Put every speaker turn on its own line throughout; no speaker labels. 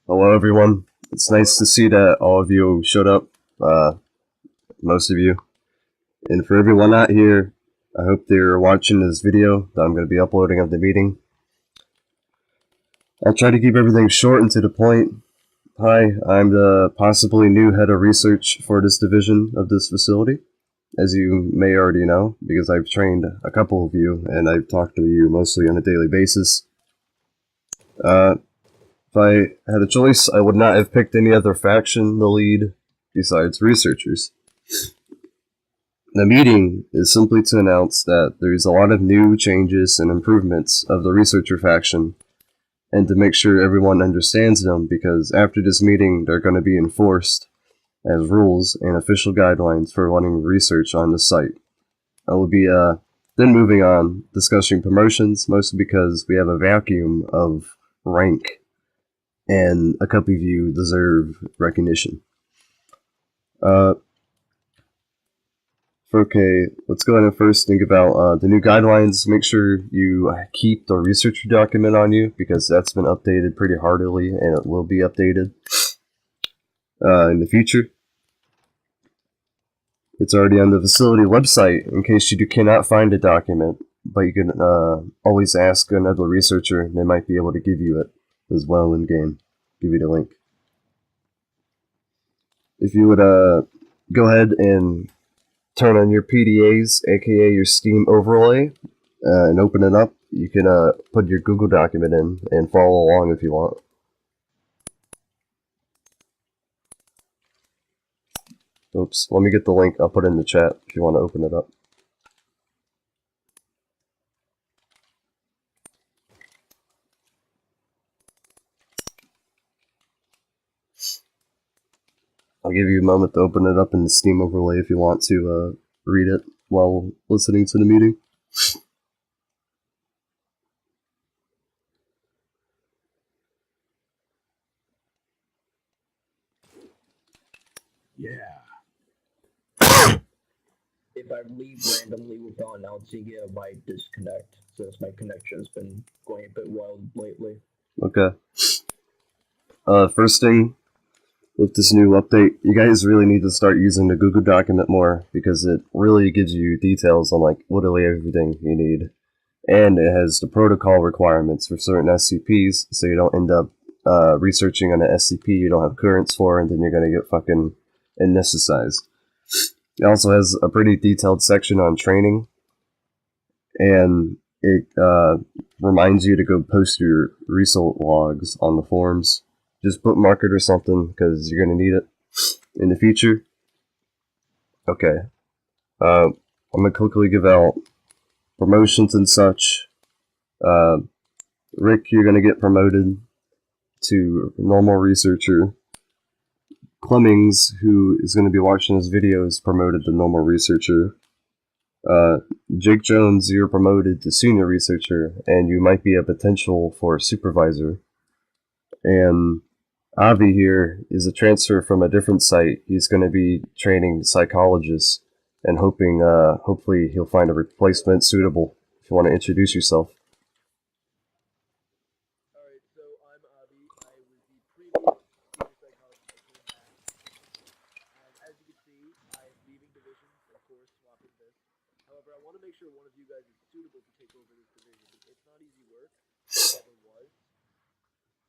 Hello, everyone. It's nice to see that all of you showed up, most of you. And for everyone not here, I hope they're watching this video that I'm going to be uploading of the meeting. I'll try to keep everything short and to the point. Hi, I'm the possibly new head of research for this division of this facility, as you may already know, because I've trained a couple of you and I've talked to you mostly on a daily basis. If I had a choice, I would not have picked any other faction to lead besides researchers. The meeting is simply to announce that there's a lot of new changes and improvements of the researcher faction, and to make sure everyone understands them, because after this meeting they're going to be enforced as rules and official guidelines for running research on the site. I will be then moving on, discussing promotions, mostly because we have a vacuum of rank, and a couple of you deserve recognition. Okay, let's go ahead and first think about the new guidelines. Make sure you keep the researcher document on you, because that's been updated pretty heartily, and it will be updated in the future. It's already on the facility website in case you cannot find a document, but you can always ask another researcher, and they might be able to give you it as well in game. Give you the link. If you would go ahead and turn on your PDAs, aka your Steam overlay, and open it up. You can put your Google document in and follow along if you want. Oops, let me get the link. I'll put it in the chat if you want to open it up. I'll give you a moment to open it up in the Steam overlay if you want to read it while listening to the meeting.
Yeah. If I leave randomly without announcing it, I might disconnect, since my connection's been going a bit wild lately.
Okay. First thing, with this new update, you guys really need to start using the Google document more, because it really gives you details on like literally everything you need. And it has the protocol requirements for certain SCPs, so you don't end up researching on an SCP you don't have clearance for, and then you're gonna get fucking anesthetized. It also has a pretty detailed section on training, and it reminds you to go post your result logs on the forums. Just bookmark it or something, because you're gonna need it in the future. Okay, I'm gonna quickly give out promotions and such. Rick, you're gonna get promoted to normal researcher. Clemmings, who is going to be watching this video, is promoted to normal researcher. Jake Jones, you're promoted to senior researcher, and you might be a potential for supervisor. And Avi here is a transfer from a different site. He's going to be training psychologists, and hopefully he'll find a replacement suitable. If you want to introduce yourself.
Alright, so I'm Avi. I was the previous senior psychologist that came back. And as you can see, I'm leaving divisions, of course, swapping this. However, I want to make sure one of you guys is suitable to take over this division. It's not easy work, it never was.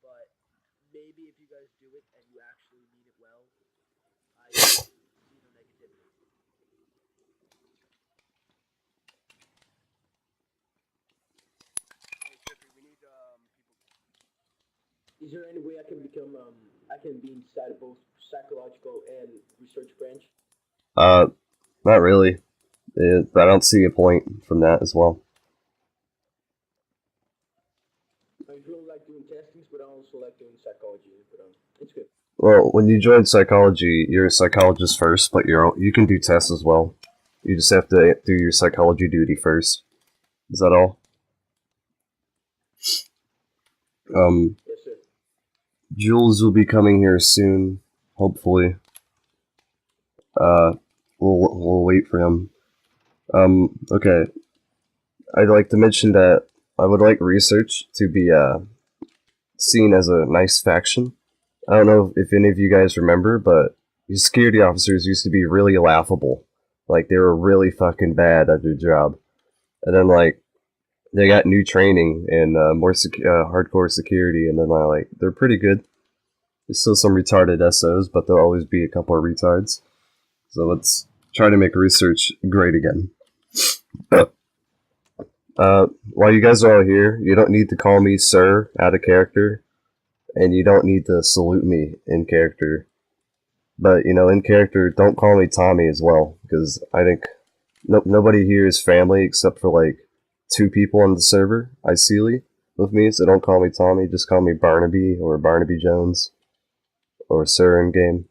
But maybe if you guys do it and you actually mean it well, I see no negativity. Hey, Jeffrey, we need people.
Is there any way I can become, I can be inside of both psychological and research branch?
Not really. But I don't see a point from that as well.
I really like doing testings, but I also like doing psychology, but it's good.
Well, when you join psychology, you're a psychologist first, but you can do tests as well. You just have to do your psychology duty first. Is that all?
Yes, sir.
Jules will be coming here soon, hopefully. We'll wait for him. Okay. I'd like to mention that I would like research to be seen as a nice faction. I don't know if any of you guys remember, but these security officers used to be really laughable. Like they were really fucking bad at their job, and then like they got new training and more hardcore security, and then like they're pretty good. There's still some retarded SOs, but there'll always be a couple of retards. So let's try to make research great again. While you guys are all here, you don't need to call me sir out of character, and you don't need to salute me in character. But you know, in character, don't call me Tommy as well, because I think nobody here is family except for like 2 people on the server, ideally, with me. So don't call me Tommy, just call me Barnaby or Barnaby Jones or Sir in game.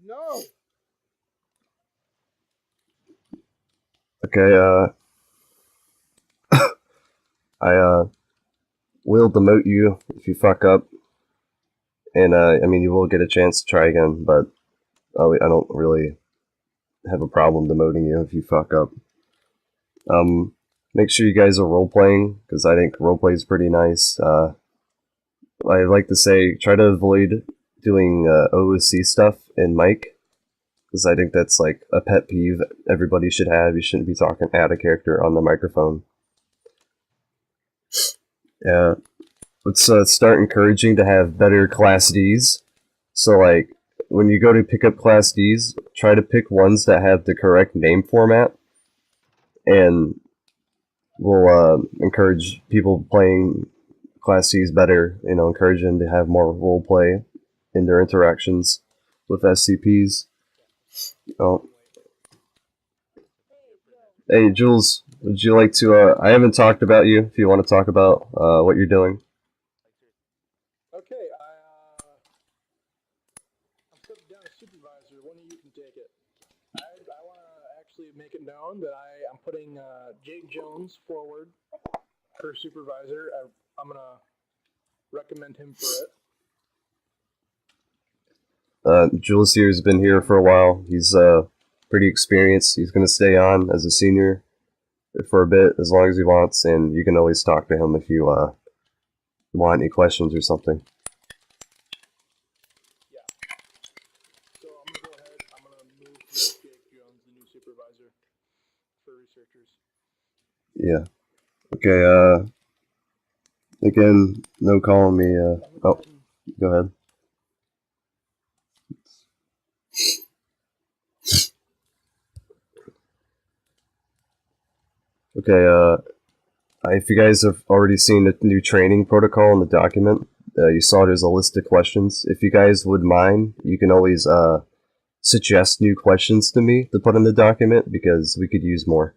No.
Okay, I will demote you if you fuck up, and I mean you will get a chance to try again, but I don't really have a problem demoting you if you fuck up. Make sure you guys are role playing because I think roleplay is pretty nice. I like to say try to avoid doing OOC stuff in mic because I think that's like a pet peeve everybody should have. You shouldn't be talking out of character on the microphone. Yeah, let's start encouraging to have better Class Ds. So like when you go to pick up Class Ds, try to pick ones that have the correct name format, and we'll encourage people playing Class Ds better. You know, encourage them to have more role play in their interactions with SCPs. Oh, hey Jules, would you like to? I haven't talked about you. If you want to talk about what you're doing.
Okay, I'm putting down a supervisor. One of you can take it. I want to actually make it known that I'm putting Jake Jones forward for supervisor. I'm gonna recommend him for it.
Jules here has been here for a while. He's pretty experienced. He's going to stay on as a senior for a bit, as long as he wants, and you can always talk to him if you want any questions or something.
Yeah. So I'm gonna go ahead. I'm gonna move to Jake Jones, the new supervisor for researchers.
Yeah. Okay. Again, no calling me. Oh, go ahead. Okay. If you guys have already seen the new training protocol in the document, you saw there's a list of questions. If you guys would mind, you can always suggest new questions to me to put in the document because we could use more.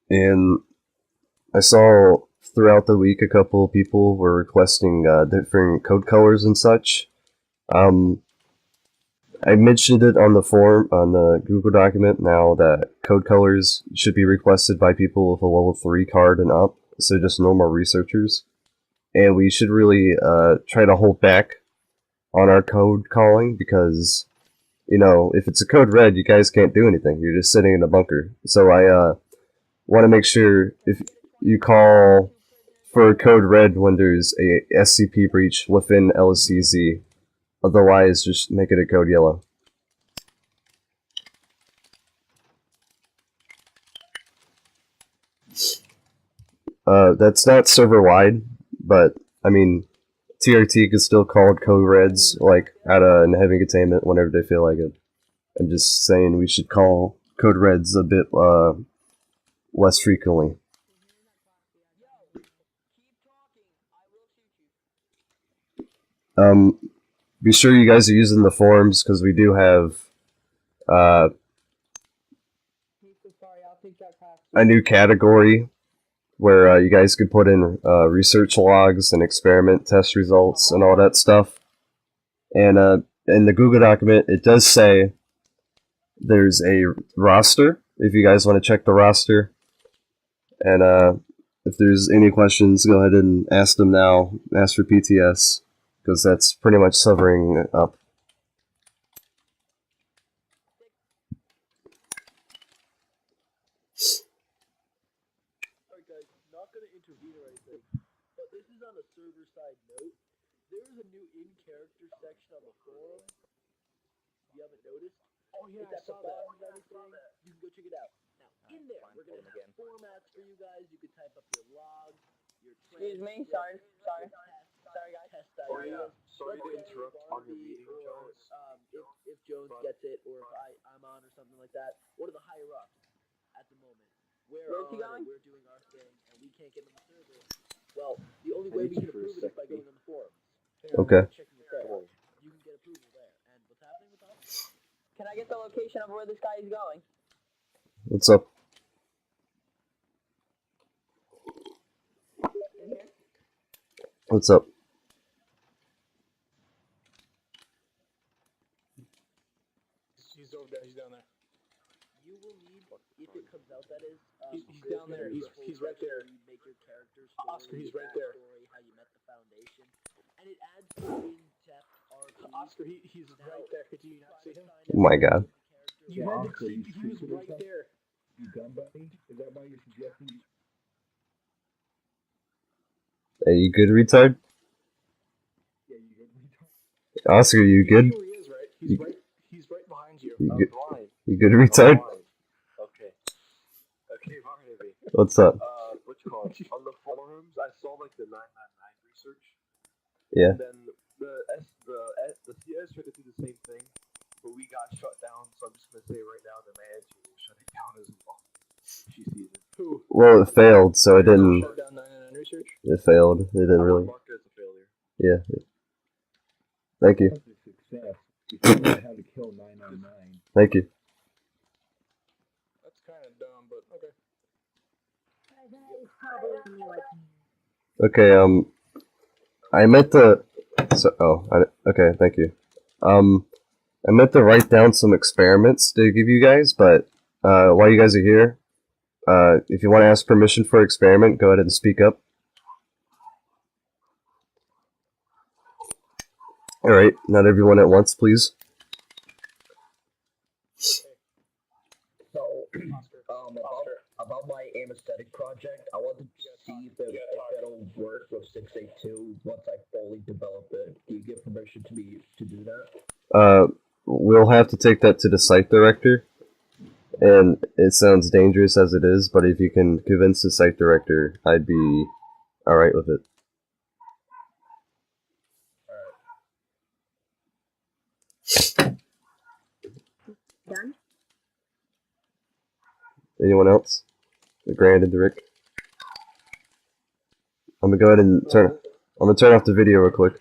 And I saw throughout the week a couple of people were requesting different code colors and such. I mentioned it on the forum, on the Google document now, that code colors should be requested by people with a level 3 card and up, so just normal researchers. And we should really try to hold back on our code calling because, you know, if it's a code red, you guys can't do anything. You're just sitting in a bunker. So I want to make sure if you call for code red when there's a SCP breach within LCZ, otherwise just make it a code yellow. That's not server wide, but I mean, TRT could still call code reds like in heavy containment whenever they feel like it. I'm just saying we should call code reds a bit less frequently. Be sure you guys are using the forums because we do have a new category where you guys could put in research logs and experiment test results and all that stuff. And in the Google document, it does say there's a roster if you guys want to check the roster. And if there's any questions, go ahead and ask them now. Ask for PTS because that's pretty much severing up.
guys, not gonna intervene or anything, but this is on a server side note. There is a new in-character section on the forum. You haven't noticed?
Oh yeah,
It's
I
at the
saw that.
bottom of everything. You can go check it out. Now, in there, we're gonna have formats for you guys. You can type up your logs, your
Excuse me,
transcripts,
sorry.
your tests,
Sorry, guys.
test
Oh yeah,
ideas.
sorry to
Let's say
interrupt on your
Barnaby
meeting,
or,
Jones.
if Jones gets it, or if I'm on or something like that, one of the higher ups at the moment. We're
Where's he
on and
going?
we're doing our thing, and we can't get on the server. Well, the only way we can approve it is by going on the forums.
Okay.
Checking it there. You can get approval there. And what's happening with us?
Can I get the location of where this guy is going?
What's up?
In here?
What's up?
He's over there. He's down there.
You will need, if it comes out, that is.
He's down there. He's right there.
You make your character
Oscar,
story,
he's
your
right there.
backstory, how you met the foundation, and it adds in-depth RP.
Oscar, he's right there. Could you not see him?
Oh my god.
You had to see. He was right there.
You done, buddy? Is that why you're suggesting?
Hey, you good, retard?
Yeah, you good?
Oscar, you good?
He is right. He's right. He's right behind you.
You
I'm
good,
blind.
you good,
I'm
retard?
blind. Okay. Okay, Barnaby.
What's up?
What you call it? On the forums, I saw like the 999 research.
Yeah.
And then the CS tried to do the same thing, but we got shut down. So I'm just gonna say right now, the manager will shut it down as well. She sees it. Who?
Well, it failed, so it didn't.
Shut down 999 research.
It failed. It didn't really.
Marked it as a failure.
Yeah. Thank you.
That's a success. You figured out how to kill 999.
Thank you.
That's kind of dumb, but okay.
Okay. I meant to. Okay. Thank you. I meant to write down some experiments to give you guys, but while you guys are here, if you want to ask permission for experiment, go ahead and speak up. All right. Not everyone at once, please.
So, about my anesthetic project, I wanted to see if it'll work with 682 once I fully develop it. Do you give permission to me to do that?
We'll have to take that to the site director, and it sounds dangerous as it is, but if you can convince the site director, I'd be alright with it.
Done?
Anyone else? The Grand and the Rick? I'm gonna go ahead and turn off the video real quick.